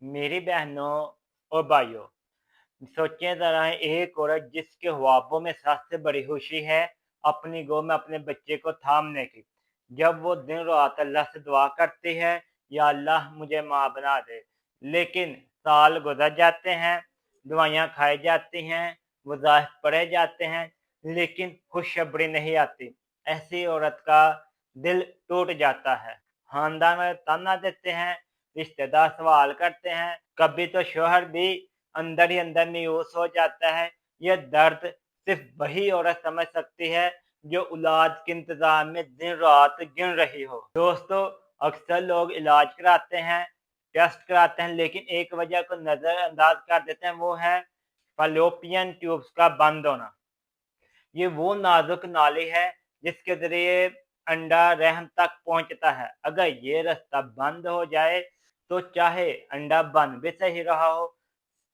मेरी बहनों और भाइयों, सोचें ज़रा, एक औरत जिसके ख्वाबों में सबसे बड़ी खुशी है अपनी गोद में अपने बच्चे को थामने की। जब वो दिन रात अल्लाह से दुआ करती है, या अल्लाह मुझे माँ बना दे। लेकिन साल गुजर जाते हैं, दवाइयाँ खाई जाती हैं, वज़ाइफ पढ़े जाते हैं, लेकिन खुशखबरी नहीं आती। ऐसी औरत का दिल टूट जाता है। खानदान में ताना देते हैं, रिश्तेदार सवाल करते हैं, कभी तो शौहर भी अंदर ही अंदर मायूस हो जाता है। यह दर्द सिर्फ वही औरत समझ सकती है जो औलाद के इंतजार में दिन रात गिन रही हो। दोस्तों, अक्सर लोग इलाज कराते हैं, टेस्ट कराते हैं, लेकिन एक वजह को नजरअंदाज कर देते हैं, वो है फैलोपियन ट्यूब्स का बंद होना। ये वो नाजुक नाली है जिसके जरिए अंडा रहम तक पहुंचता है। अगर ये रास्ता बंद हो जाए तो चाहे अंडा बन भी सही रहा हो,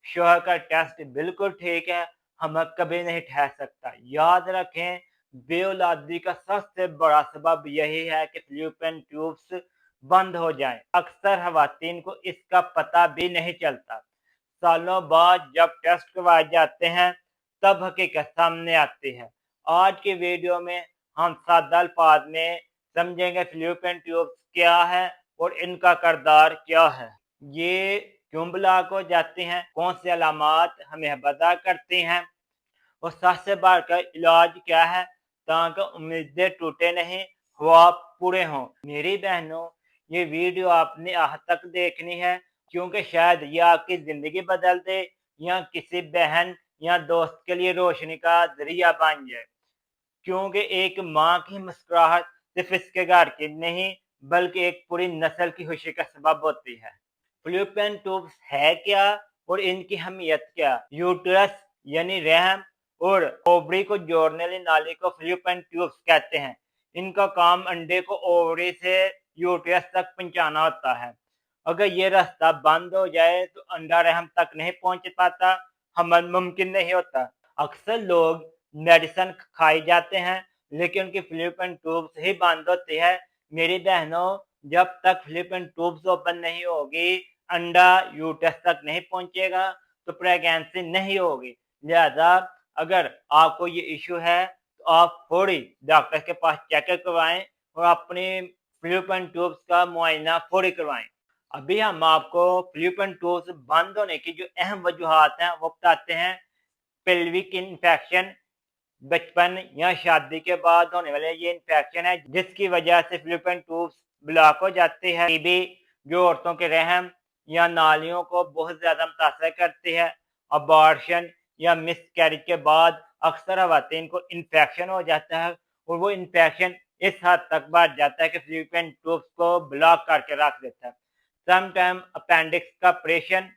शौहर का टेस्ट बिल्कुल ठीक है, हम कभी नहीं ठहर सकता। याद रखें, बेऔलादी का सबसे बड़ा सबब यही है कि फ्लूपियन ट्यूब्स बंद हो जाएं। अक्सर खवातीन को इसका पता भी नहीं चलता। सालों बाद जब टेस्ट करवाए जाते हैं, तब हकीकत सामने आती है। आज की वीडियो में हम सादा अल्फाज में समझेंगे फ्लूपियन ट्यूब्स क्या है और इनका किरदार क्या है, ये क्यों ब्लॉक हो जाती हैं, कौन सी अलामात हमें बता करती हैं, और सबसे बढ़कर इलाज क्या है, ताकि उम्मीदें टूटे नहीं, ख्वाब पूरे हों। मेरी बहनों, ये वीडियो आपने आज तक देखनी है, क्योंकि शायद ये आपकी ज़िंदगी बदल दे, या किसी बहन या दोस्त के लिए रोशनी का जरिया बन जाए। क्योंकि एक माँ की मुस्कुराहट सिर्फ इसके घर की नहीं, बल्कि एक पूरी नस्ल की खुशी का सबब होती है। फ्लूपियन ट्यूब्स है क्या और इनकी अहमियत क्या? यूट्रस यानी रहम और ओवरी को जोड़ने वाली नाली को फ्लूपियन ट्यूब्स कहते हैं। इनका काम अंडे को ओवरी से यूट्रस तक पहुंचाना होता है। अगर ये रास्ता बंद हो जाए तो अंडा रहम तक नहीं पहुंच पाता, हमल मुमकिन नहीं होता। अक्सर लोग मेडिसिन खाई जाते हैं, लेकिन उनकी फ्लूपियन ट्यूब्स ही बंद होती है। मेरी बहनों, जब तक फ्लूपियन ट्यूब्स ओपन नहीं होगी, अंडा यूट्रस तक नहीं पहुंचेगा, तो प्रेगनेंसी नहीं होगी। लिहाजा अगर आपको ये इशू है तो आप फौरी डॉक्टर के पास चेकअप करवाएं और अपनी फ्लूपियन ट्यूब्स का मुआयना फौरी करवाएं। अभी हम आपको फ्लूपियन ट्यूब्स बंद होने की जो अहम वजूहात हैं वो बताते हैं। पेल्विक इन्फेक्शन, बचपन या शादी के बाद होने वाले ये इन्फेक्शन है जिसकी वजह से फ्लूपियन ट्यूब्स ब्लॉक हो जाती है। टीबी, जो औरतों के रहम या नालियों को बहुत ज्यादा मुतासर करती है। अबॉर्शन या मिसकैरेज के बाद अक्सर खवातीन को इन्फेक्शन हो जाता है, और वो इन्फेक्शन इस हद तक बढ़ जाता है कि फ्लूपियन ट्यूब्स को ब्लॉक करके रख देता है। समटाइम अपेंडिक्स का ऑपरेशन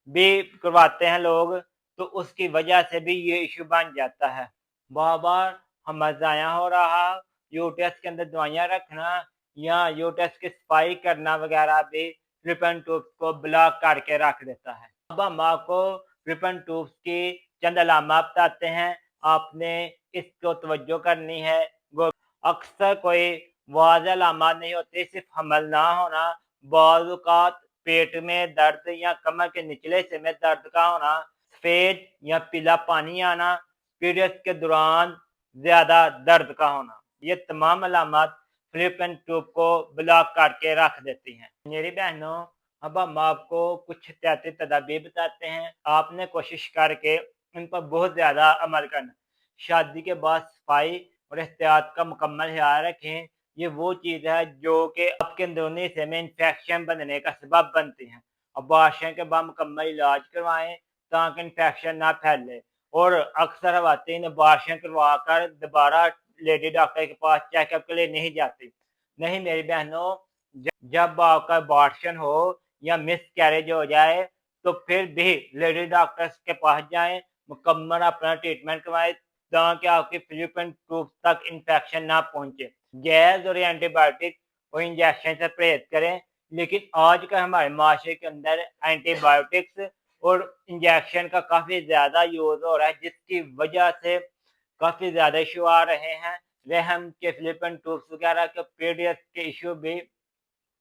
भी करवाते हैं लोग, तो उसकी वजह से भी ये इशू बन जाता है। बार-बार हमें ज़ाया हो रहा, यूट्रस के अंदर दवाइयाँ रखना या यूट्रस की सफाई करना वगैरह भी फ्लूपियन ट्यूब्स को ब्लॉक करके रख देता है। अब हम आपको फ्लूपियन ट्यूब्स की चंद अलामात बताते हैं, आपने इसको तवज्जो करनी है। वो अक्सर कोई वाज़ेह अलामात नहीं होती, सिर्फ हमल ना होना, बाज़ औक़ात पेट में दर्द या कमर के निचले हिस्से में दर्द का होना, सफेद या पीला पानी आना, पीरियड्स के दौरान ज्यादा दर्द का होना, ये तमाम अलामत फ्लूपियन ट्यूब को ब्लॉक करके रख देती हैं। मेरी बहनों, अब हम आपको कुछ एहतियाती तदाबीर बताते हैं, आपने कोशिश करके इन पर बहुत ज्यादा अमल करना। शादी के बाद सफाई और एहतियात का मुकम्मल ख्याल रखें। ये वो चीज़ है जो कि आपके अंदरूनी हिस्से में इन्फेक्शन बनने का सबब बनती है। अबॉर्शन के बाद मुकम्मल इलाज करवाएं ताकि इन्फेक्शन ना फैले, और अक्सर खवातीन अबॉर्शन करवा कर दोबारा लेडी डॉक्टर के पास चेकअप के लिए नहीं जाती। नहीं मेरी बहनों, जब आपका अबॉर्शन हो या मिसकैरेज हो जाए तो फिर भी लेडी डॉक्टर्स के पास जाएं, मुकम्मल अपना ट्रीटमेंट करवाएं ताकि आपकी फ्लूपियन ट्यूब तक इन्फेक्शन ना पहुंचे। गैस और एंटीबायोटिक और इंजेक्शन से परहेज करें, लेकिन आज का हमारे माशरे के अंदर एंटीबायोटिक्स और इंजेक्शन का काफ़ी ज़्यादा यूज़ हो रहा है, जिसकी वजह से काफ़ी ज़्यादा इशू आ रहे हैं। रहम के फ्लूपियन ट्यूब्स वगैरह के पीरियड्स के इशू भी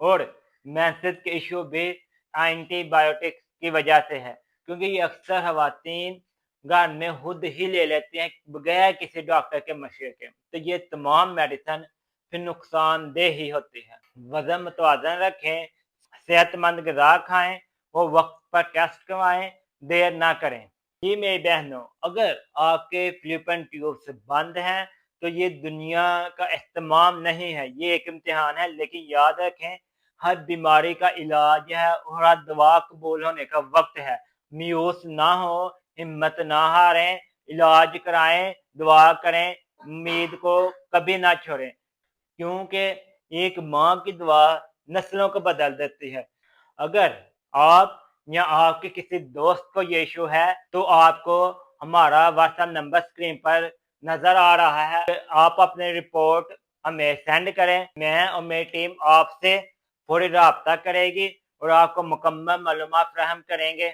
और मेंसेस के इशू भी اینٹی بایوٹکس کی وجہ سے ہے، کیونکہ یہ اکثر خواتین گھر میں خود ہی لے لیتی ہیں بغیر کسی ڈاکٹر کے مشورے کے، تو یہ تمام میڈیسن پھر نقصان دہ ہی ہوتی ہے۔ وزن متوازن رکھیں، صحت مند غذا کھائیں اور وقت پر ٹیسٹ کروائیں، دیر نہ کریں۔ جی میری بہنوں، اگر آپ کے فلوپین ٹیوبس بند ہیں تو یہ دنیا کا اہتمام نہیں ہے، یہ ایک امتحان ہے، لیکن یاد رکھیں ہر بیماری کا علاج ہے اور ہر دعا قبول ہونے کا وقت ہے۔ میوس نہ ہو، ہمت نہ ہاریں، علاج کرائیں، دعا کریں، امید کو کبھی نہ چھوڑیں، کیونکہ ایک ماں کی دعا نسلوں کو بدل دیتی ہے۔ اگر آپ یا آپ کے کسی دوست کو یہ ایشو ہے تو آپ کو ہمارا واٹس ایپ نمبر اسکرین پر نظر آ رہا ہے، آپ اپنے رپورٹ ہمیں سینڈ کریں، میں اور میری ٹیم آپ سے فوری رابطہ کرے گی اور آپ کو مکمل معلومات فراہم کریں گے۔